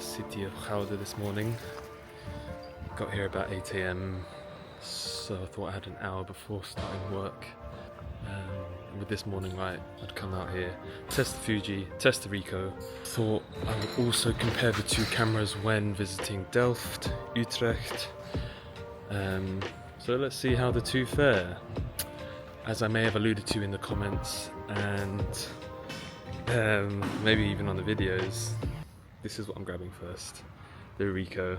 city of Gouda this morning. Got here about 8 AM, so I thought I had an hour before starting work. With this morning light, I'd come out here, test the Fuji, test the Ricoh. Thought I would also compare the two cameras when visiting Delft, Utrecht. So let's see how the two fare. As I may have alluded to in the comments and maybe even on the videos, this is what I'm grabbing first, the Ricoh.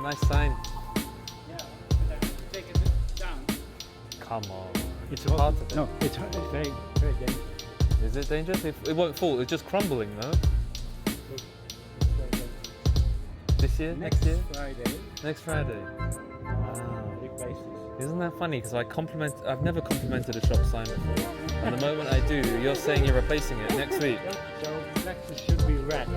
Nice sign. Yeah, but I take it down. Come on. It's part of it. No, it's very, very dangerous. Is it dangerous? It won't fall. It's just crumbling, though. This year? Next year? Friday. Next Friday. Replace this. Isn't that funny? Because I've never complimented a shop sign before. And the moment I do, you're saying you're replacing it next week. So next it should be red.